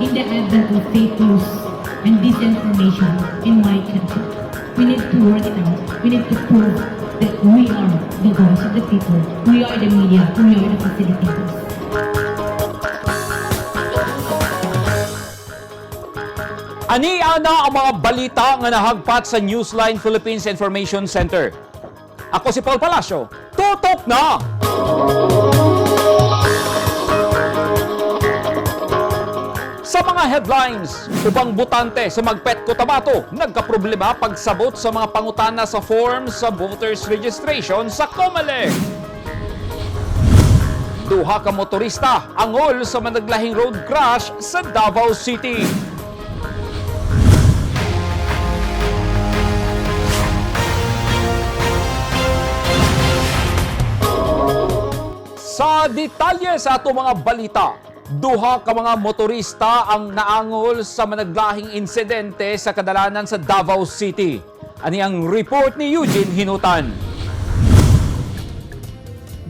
in the advent of fake news and disinformation in my country. We need to work it out. We need to prove that we are the voice of the people. We are the media. We are the facilitators. Ani-ana ang mga balita nga nahagpat sa Newsline Philippines Information Center. Ako si Paul Palacio. Tutok na! Sa mga headlines, ubang butante sa Magpet Cotabato nagkaproblema pagsabot sa mga pangutana sa form sa voters registration sa COMELEC. Duha ka motorista angol sa managlahing road crash sa Davao City. Sa detalye sa ato mga balita, duha ka mga motorista ang naangol sa managlahing insidente sa kadalanan sa Davao City. Ani ang report ni Eugene Hinutan.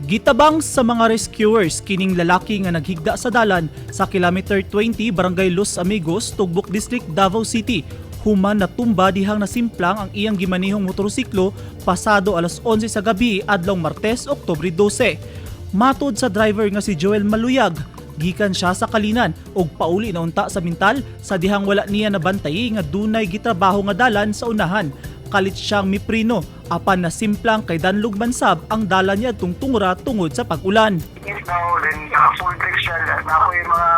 Gitabang sa mga rescuers kining lalaki nga naghigda sa dalan sa kilometer 20 Barangay Los Amigos, Tugbok District, Davao City. Human natumba dihang nasimplang ang iyang gimanihong motorsiklo pasado alas 11 sa gabi adlong Martes, Oktubre 12. Matod sa driver nga si Joel Maluyag, gikan siya sa Kalinan ug pauli na unta sa Mintal sa dihang wala niya nabantay nga dunay gitrabaho nga dalan sa unahan. Kalit siyang miprino apan nasimplang kay danlog mansab ang dalan niya tungtungura tungod sa pag-ulan. Yes, now, then full brake siya. Ako yung mga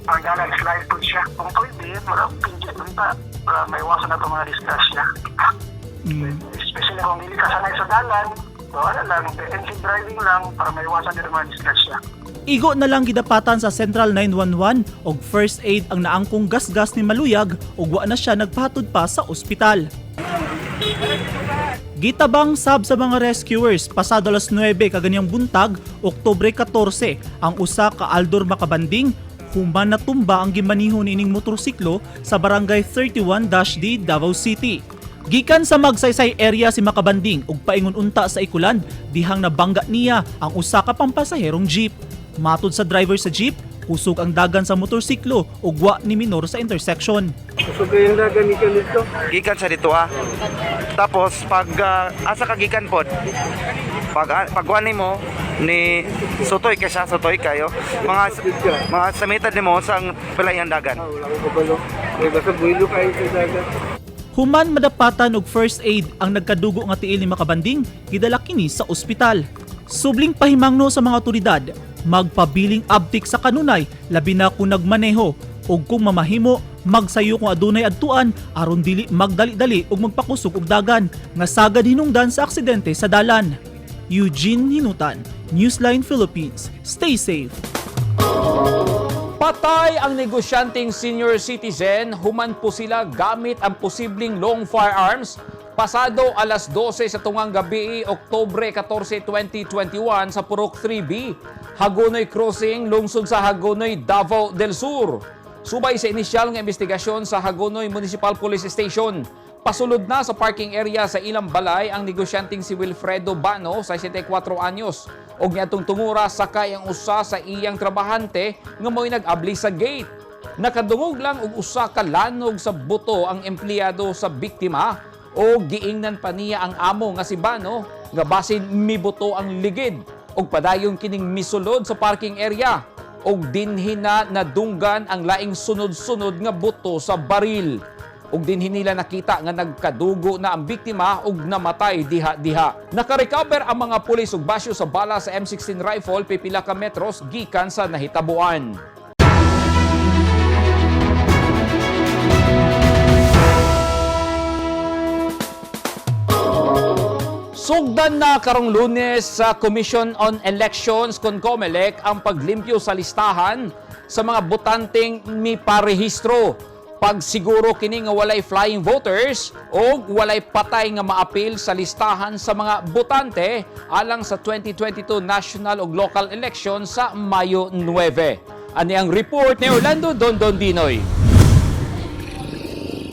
ang dalan slide po siya. Kung pwede, marami pinjit unta para may iwasan na itong mga disgrasya. Especially kung hindi ka sanay sa dalan, wala lang, engine driving lang para may iwasan din ang mga disgrasya. Igo na lang gidapatan sa Central 911 og first aid ang naangkong gasgas ni Maluyag ug wa na siya nagpahatod pa sa ospital. Gitabang sab sa mga rescuers pasado alas 9 kaganyang buntag, Oktubre 14, ang usa ka Aldor Makabanding human natumba ang gimanihon ining motorsiklo sa Barangay 31-D, Davao City. Gikan sa magsaysay area si Makabanding ug paingon unta sa Ikulan dihang nabangga niya ang usa ka pampasaherong jeep. Matod sa driver sa jeep, kusog ang dagan sa motorsiklo ug wa ni minor sa intersection. Kusog yung dagan ni dito? Gikan sa dito Tapos pag asa ka gikan pod. Pagwani mo ni Sotoy kayo. Mga samitan nimo sang pelayang dagan. Wala ko kabalo. May basta builo kayo sa dagan. Human madapatan og first aid ang nagkadugo nga tiil ni Makabanding, gidala kini sa ospital. Subling pahimangno sa mga otoridad, magpabiling abtik sa kanunay labi na kung nagmaneho ug kung mamahimo magsayo kung adunay adtuan aron dili magdali-dali ug magpakusog og dagan nga sagad hinungdan sa aksidente sa dalan. Eugene Hinutan, Newsline Philippines. Stay safe. Patay ang negosyanteng senior citizen, human po sila gamit ang posibleng long firearms pasado alas 12 sa tungang gabi, Oktubre 14, 2021 sa Purok 3B, Hagonoy Crossing, lungsod sa Hagonoy, Davao del Sur. Subay sa inisyal ng investigasyon sa Hagonoy Municipal Police Station, pasulod na sa parking area sa ilang balay ang negosyanteng si Wilfredo Bano, 64 anyos, og niadtong tungura sakay ang usa sa iyang trabahante nga mo'y nag-abli sa gate. Nakadungog lang og usa ka lanog sa buto ang empleyado sa biktima o giingnan pa niya ang amo nga si Bano nga basin mibuto ang ligid og padayon kining misulod sa parking area og dinhi na nadunggan ang laing sunod-sunod nga buto sa baril. Og dinhi nila nakita nga nagkadugo na ang biktima og namatay diha-diha. Nakarecover ang mga pulis og basyo sa bala sa M16 rifle pipila ka metros gikan sa nahitabuan. Sugdan na karong Lunes sa Commission on Elections kon COMELEC ang paglimpyo sa listahan sa mga botanteng miparehistro. Pagsiguro kini nga walay flying voters o walay patay nga maapil sa listahan sa mga botante alang sa 2022 national ug local election sa Mayo 9. Ani ang report ni Orlando Dondon Dinoy.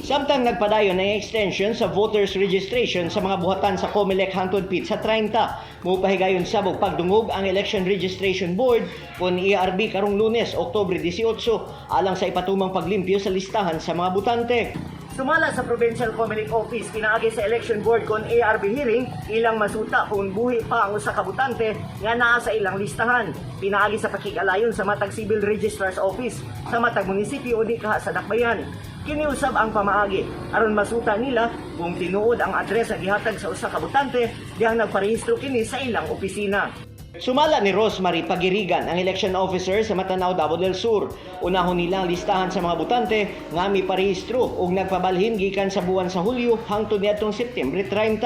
Samtang nagpadayon ng extension sa voters registration sa mga buhatan sa COMELEC hangtod pit sa 30. Mupahigayon sabog pagdungog ang Election Registration Board kon ERB karong Lunes, Oktubre 18 alang sa ipatumang paglimpyo sa listahan sa mga butante. Sumala sa Provincial COMELEC Office pinaagi sa Election Board kon ARB hearing ilang masuta kung buhi pa ang usa ka butante nga naa sa ilang listahan. Pinaagi sa pakigalayon sa matag Civil Registrar's Office sa matag munisipyo o di kaha sa Dakbayan. Kiniusab ang pamaagi aron masuta nila kung tinuod ang address nga gihatag sa usa ka butante dihang nagparehistro kini sa ilang opisina. Sumala ni Rosemary Pagirigan, ang election officer sa Matanao, Davao del Sur. Unahon nilang listahan sa mga butante nga miparehistro ug nagpabalhin gikan sa buwan sa Hulyo hangtod niadtong Septembre 30.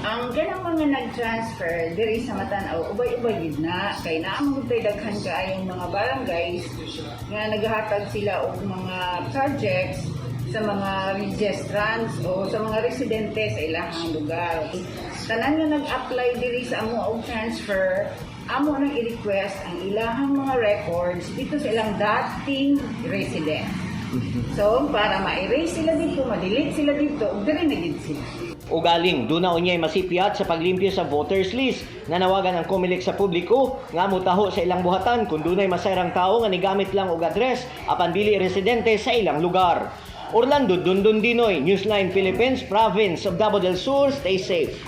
Ang ganang mga nag-transfer diri sa Matanao, ubay-ubay gid na kay naamong tay daghan kaayong mga barangays nga naghahatag sila og mga projects sa mga registrants o sa mga residente sa ilahang lugar. Tanan nga nag-apply diri sa amo og transfer, amo nang i-request ang ilahang mga records dito sa ilang dating resident. So, para ma-erase sila dito, ma-delete sila dito, ug diri na gid sila. Ugaling, duna unyay masipiat sa paglimpyo sa voters list nga nawagan ang COMELEC sa publiko nga mutaho sa ilang buhatan kung dunay masayrang tao nga nigamit lang og address apan dili residente sa ilang lugar. Orlando Dundon Dinoy, Newsline Philippines, Province of Davao del Sur, stay safe.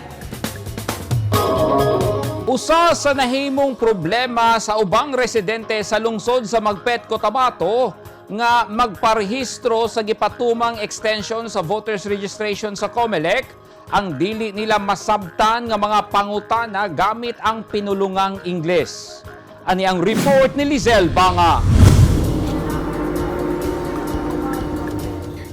Usa sa nahimong problema sa ubang residente sa lungsod sa Magpet, Cotabato nga magparehistro sa gipatumang extension sa voters registration sa COMELEC ang dili nila masabtan nga mga pangutana gamit ang pinulungang Ingles. Ani ang report ni Lizelle Banga.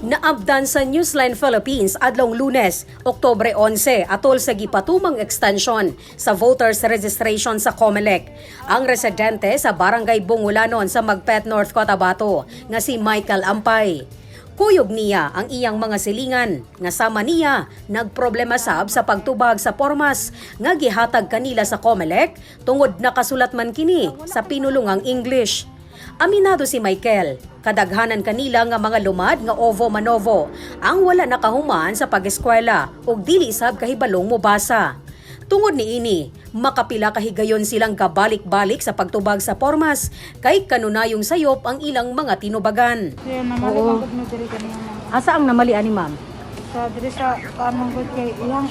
Naabdan sa Newsline Philippines adlong Lunes, Oktubre 11 atol sa gipatumang extension sa voters registration sa COMELEC. Ang residente sa Barangay Bungulanon sa Magpet, North Cotabato nga si Michael Ampay. Kuyog niya ang iyang mga silingan nga sama niya nagproblema sab sa pagtubag sa pormas nga gihatag kanila sa COMELEC tungod nakasulat man kini sa pinulungang English. Aminado si Michael, kadaghanan kanila nga mga lumad nga ovo manovo ang wala nakahuman sa pag-eskwela ug dili sab kahibalong mobasa. Tungod niini, makapila kahigayon silang kabalik-balik sa pagtubag sa pormas kay kanunayong sayop ang ilang mga tinubagan. Oo. Asa ang namali ani ma'am? Sa diri sa kanang gud kay iyang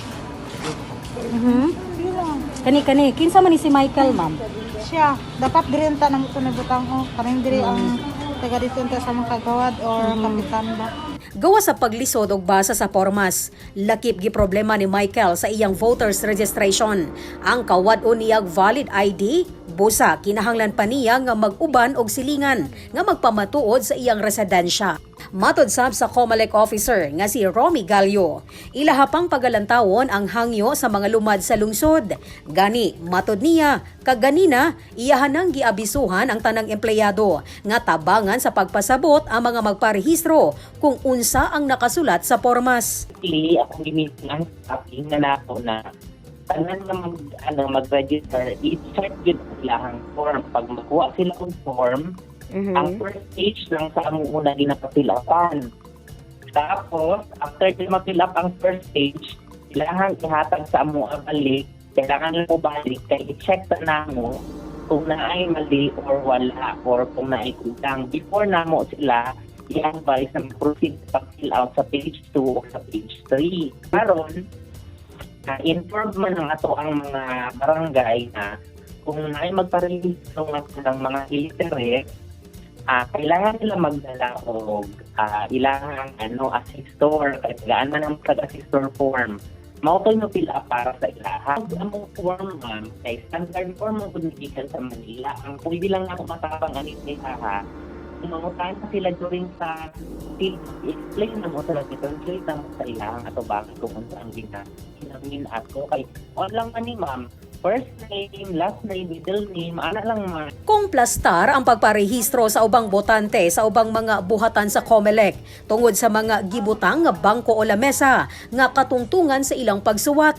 Kani kinsa man ni si Michael ma'am? siya dapat diri ta nang ito nabutang o kaning diri ang taga dito sa mga kagawad or kapitan ba. Gawa sa paglisod og basa sa pormas, lakip gi problema ni Michael sa iyang voters registration. Ang kawad-on niyag valid ID, busa kinahanglan pa niya nga mag-uban og silingan nga magpamatuod sa iyang residensya. Matod sab sa COMELEC officer nga si Romy Gallo, ilahapang pagalantawon ang hangyo sa mga lumad sa lungsod. Gani, matod niya, kaganina iyahan nang giabisuhan ang tanang empleyado nga tabangan sa pagpasabot ang mga magparehistro kung unsa ang nakasulat sa pormas. Actually, ako limit lang sa akin na nako na tanan na mag-register, i-check yun ang form. Pag makuha sila ng form, ang first stage lang sa among una ginapatilapan. Tapos, after na ma-fill up ang first stage, kailangan ihatag sa among balik, kailangan mo balik, kaya i-check na namo kung naay mali or wala, or kung naay kulang. Before namo sila, i-advise na proceed pag-fill out sa page 2 o sa page 3. Karon, inform man ng ato ang mga barangay na kung naay magparehistro ng mga illiterate, kailangan nila magdala og ilang assistor, kaya gaan man ang pag-assistor form. Mautoy mo pila para sa ilaha. Ang form ma'am, kay standard form mo kunigikan sa Manila. Ang pwede lang ako matabang anit ni Haha. Umangutan pa sila during sa explain na mo sila translate na mo sa ilang ato bakit kung ano ang ginamin ato. Kay on lang man ni ma'am, first name, last name, middle name, ana lang man. Kung plastar ang pagparehistro sa ubang botante sa ubang mga buhatan sa COMELEC tungod sa mga gibutang nga bangko o lamesa nga katungtungan sa ilang pagsuwat.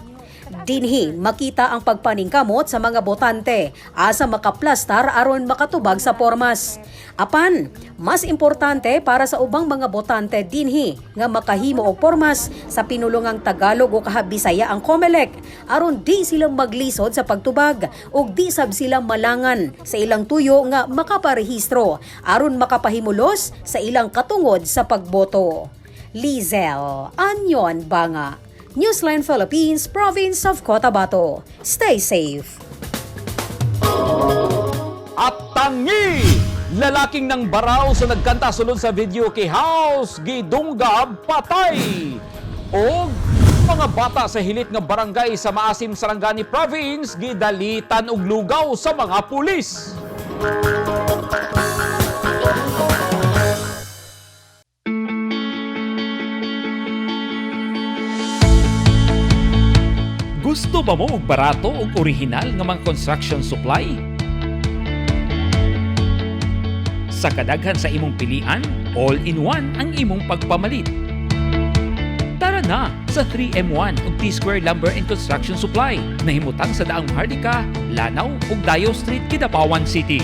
Dinhi makita ang pagpaningkamot sa mga botante asa makaplastar aron makatubag sa pormas. Apan, mas importante para sa ubang mga botante dinhi nga makahimo og pormas sa pinulungang Tagalog o Bisaya ang COMELEC aron di sila maglisod sa pagtubag ug di sab sila malangan sa ilang tuyo nga makaparehistro aron makapahimulos sa ilang katungod sa pagboto. Lizel Anyon Banga, Newsline Philippines, Province of Cotabato. Stay safe. At tangi! Lalaking ng baraw sa nagkanta sulod sa video kay House gidunggab patay. O mga bata sa hilit nga barangay sa Maasim, Sarangani Province gidalitan og lugaw sa mga pulis. Gusto ba mo og barato ug orihinal nga mga construction supply? Sa kadaghan sa imong pilian, all-in-one ang imong pagpamalit. Tara na sa 3M1 ug T-Square Lumber and Construction Supply. Nahimutang sa daang Hardika, Lanao ug Dayo Street, Kidapawan City.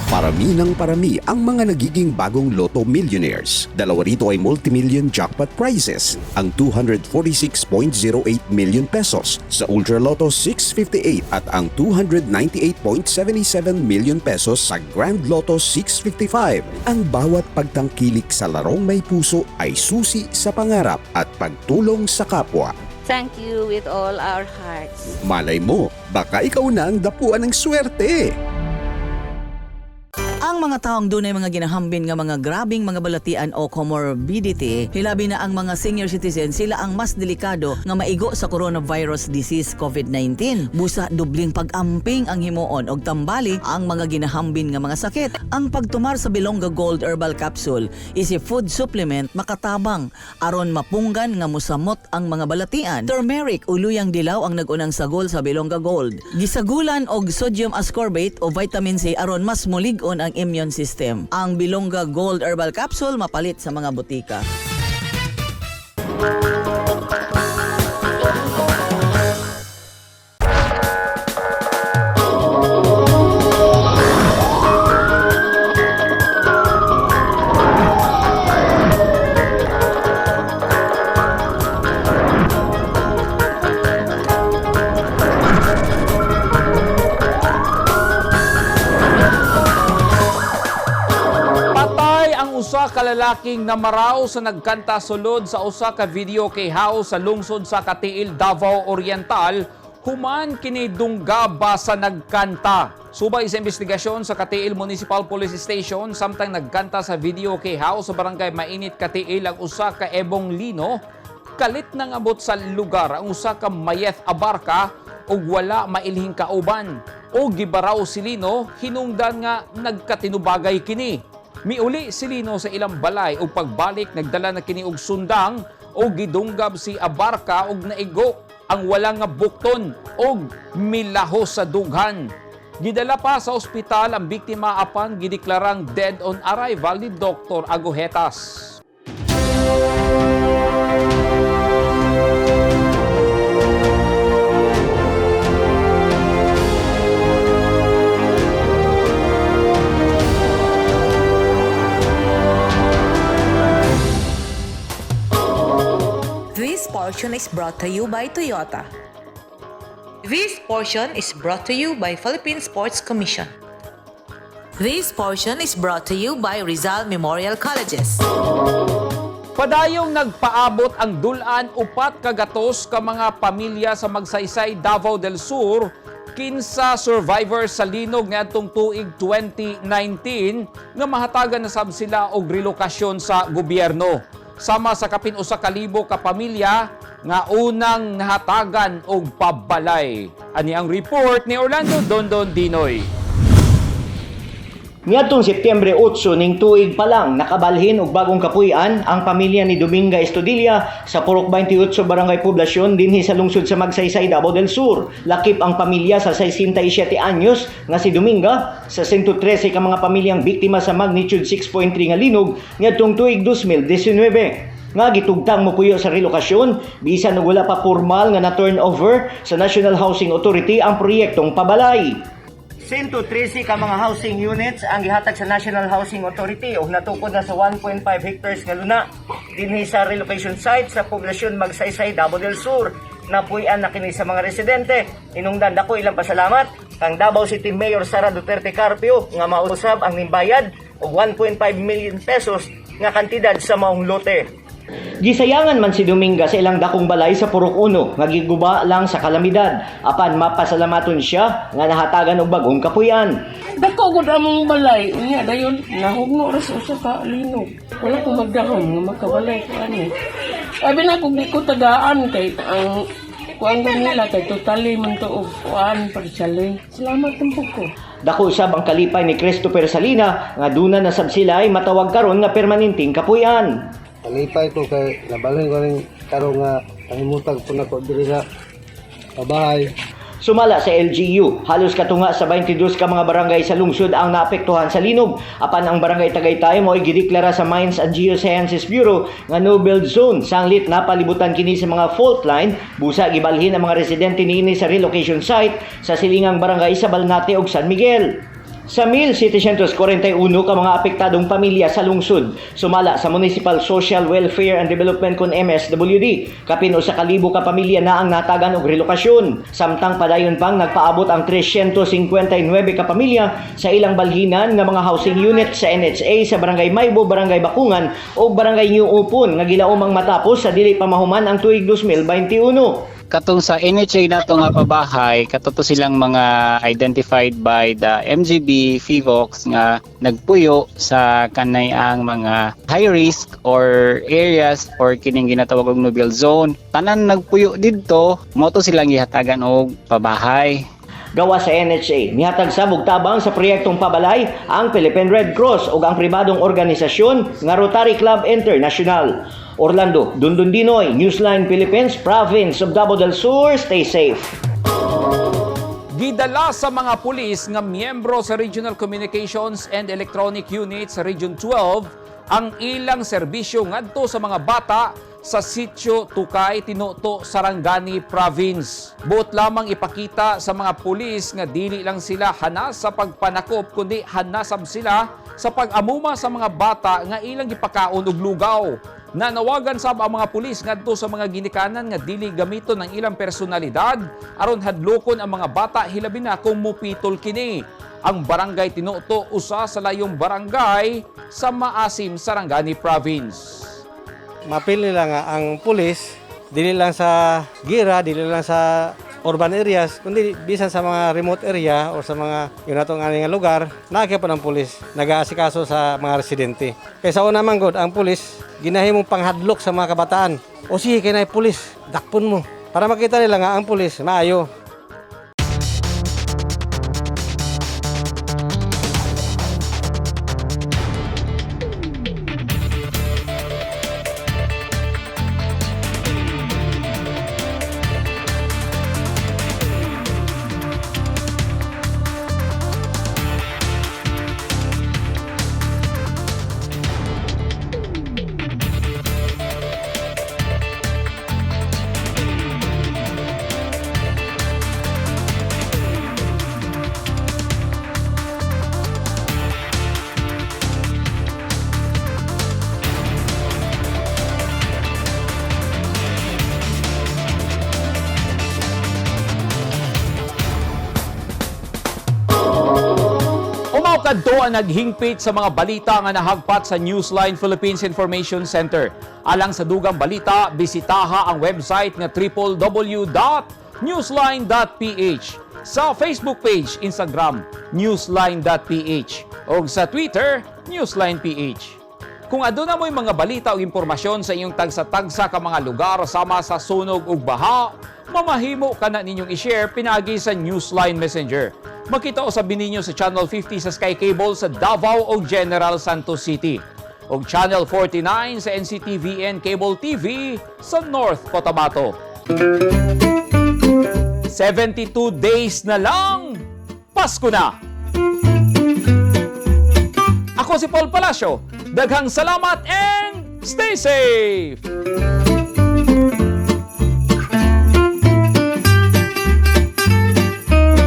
Parami ng parami ang mga nagiging bagong Lotto Millionaires. Dalawa rito ay multimillion jackpot prizes. Ang 246.08 million pesos sa Ultra Lotto 658 at ang 298.77 million pesos sa Grand Lotto 655. Ang bawat pagtangkilik sa larong may puso ay susi sa pangarap at pagtulong sa kapwa. Thank you with all our hearts. Malay mo, baka ikaw na ang dapuan ng swerte. Ang mga taong dunay mga ginahambin nga mga grabing mga balatian o comorbidity, hilabi na ang mga senior citizen, sila ang mas delikado nga maigo sa coronavirus disease COVID-19. Busa dubling pag-amping ang himuon og tambali ang mga ginahambin nga mga sakit. Ang pagtumar sa Bilonga Gold Herbal Capsule is a food supplement makatabang aron mapunggan nga musamot ang mga balatian. Turmeric uluyang dilaw ang nagunang sagol sa Bilonga Gold. Gisagulan og sodium ascorbate o vitamin C aron mas mulig-on ang immune system. Ang Bilonga Gold Herbal Capsule mapalit sa mga butika. Usa ka lalaking namaraw sa nagkanta sulod sa usa ka video kay House sa lungsod sa Katiil, Davao Oriental, human kini dunggaba sa nagkanta. Subay sa investigasyon sa Katiil Municipal Police Station, samtang nagkanta sa video kay House sa barangay Mainit, Katiil ang usa ka ebong lino, kalit nang abot sa lugar ang usa ka mayeth abarka ug wala mailhing kauban. O gibaraw si Lino, hinungdan nga nagkatinubagay kini. Miuli si Lino sa ilang balay ug pagbalik nagdala na kini og sundang o gidunggab si abarka ug naigo ang walang nga bukton og milahos sa dughan. Gidala pa sa ospital ang biktima apan gideklarang dead on arrival ni Dr. Agujetas. This portion is brought to you by Toyota. This portion is brought to you by Philippine Sports Commission. This portion is brought to you by Rizal Memorial Colleges. Padayong nagpaabot ang dulan upat kagatos ka mga pamilya sa Magsaysay, Davao del Sur, kinsa survivors sa linog nga atong tuig 2019 nga mahatagan na sab sila og relokasyon sa gobyerno. Sama sa kapin usa ka libo ka pamilya nga unang nahatagan og pabalay. Ani ang report ni Orlando Dondon Dinoy. Niadtong Setyembre 8 ning tuig pa lang nakabalhin og bagong kapuy-an ang pamilya ni Dominga Estudilla sa Purok 28 Barangay Poblasyon dinhi sa lungsod sa Magsaysay, Davao del Sur. Lakip ang pamilya sa 67 anyos nga si Dominga sa 113 ka mga pamilyang biktima sa magnitude 6.3 nga linog niadtong tuig 2019. nga gitugtang mopuyo sa relokasyon bisan wala pa formal nga na-turnover sa National Housing Authority ang proyektong pabalay. 113 ka mga housing units ang gihatag sa National Housing Authority ug natukod na sa 1.5 hectares nga luna dinhi sa relocation site sa poblasyon Magsaysay, Davao del Sur. Napuy-an na kini sa mga residente. Inungdan dako ilang pasalamat kang Davao City Mayor Sara Duterte Carpio nga mausab ang nimbayad og 1.5 million pesos nga kantidad sa maong lote. Gisayangan man si Dominga sa ilang dakong balay sa Purok Uno nga giguba lang sa kalamidad apan mapasalamaton siya nga nahatagan og bagong kapuy-an. Dako gud among balay unya dayon nahugno ra sa usa ka linog. Wala ko magdahom nga makabalay ko ani. Abi na kung di ko tagaan kay ang kuan nila kay totally man to og kuan parsali. Salamat tumpok ko. Dako usab ang kalipay ni Christopher Salina nga duna na sab sila ay matawag karon nga permanenteng kapuy-an. Kalipay ko kay nabalhin ko rin karon nga pangimutag po na ko diri sa bahay. Sumala sa LGU, halos katunga sa 22 ka mga barangay sa lungsod ang naapektuhan sa linog. Apan ang barangay Tagaytay mo ay gideklara sa Mines and Geosciences Bureau nga no-build zone. Sanglit na palibutan kini sa mga fault line, busa gibalhin ang mga residente niini sa relocation site sa silingang barangay sa Balnate ug San Miguel. Sa 1,741 ka mga apektadong pamilya sa lungsod, sumala sa Municipal Social Welfare and Development kun MSWD, kapin usa ka libo ka pamilya na ang natagan og relokasyon. Samtang padayon pang nagpaabot ang 359 ka pamilya sa ilang balhinan nga mga housing unit sa NHA sa Barangay Maybo, Barangay Bakungan o Barangay New Upon nga gilaumang matapos sa dili pa mahuman ang tuig 2021. Katong sa NHA nato nga pabahay, katuto silang mga identified by the MGB, FIVOX nga nagpuyo sa kanay ang mga high risk or areas or kining ginatawag og no-build zone. Tanan nagpuyo didto, mo to silang gihatagan og pabahay. Gawa sa NHA, mihatag sa tabang sa proyektong pabalay ang Philippine Red Cross ug ang pribadong organisasyon nga Rotary Club International. Orlando, Dundundinoy, Newsline Philippines, Province of Davao del Sur, stay safe. Gidala sa mga pulis nga miyembro sa Regional Communications and Electronic Unit sa Region 12 ang ilang serbisyo ngadto sa mga bata sa Sitio Tukay, Tinuto, Sarangani Province. Buot lamang ipakita sa mga pulis nga dili lang sila hanas sa pagpanakop kundi hanasab sila sa pag-amuma sa mga bata nga ilang gipakaon og lugaw. Nanawagan sab ang mga pulis ngadto sa mga ginikanan nga dili gamiton ng ilang personalidad aron hadlokon ang mga bata hilabi na kung mupitol kini. Ang Barangay Tinuto usa sa layong barangay sa Maasim, Sarangani Province. Mapil nila nga ang pulis dili lang sa gira, dili lang sa urban areas, kundi bisan sa mga remote area o sa mga yun natong nga lugar, nakakaya po ng pulis, nag-aasikaso sa mga residente. Kaya sa una man God, ang pulis, ginahimong panghadlok sa mga kabataan. O sige, kaya na pulis, dakpon mo. Para makita nila nga ang pulis, maayo. Kadto ang naghingpit sa mga balita nga nahagpat sa Newsline Philippines Information Center. Alang sa dugang balita, bisitaha ang website nga www.newsline.ph, sa Facebook page, Instagram, newsline.ph, o sa Twitter, newsline.ph. Kung aduna mo'y mga balita o impormasyon sa inyong tagsa-tagsa ka mga lugar sama sa sunog ug baha, mamahimo ka na ninyong i-share pinagi sa Newsline Messenger. Makita o sabi ninyo sa Channel 50 sa Sky Cable sa Davao o General Santos City. O Channel 49 sa NCTVN Cable TV sa North Cotabato. 72 days na lang, Pasko na! Ako si Paul Palacio. Daghang salamat and Stay safe!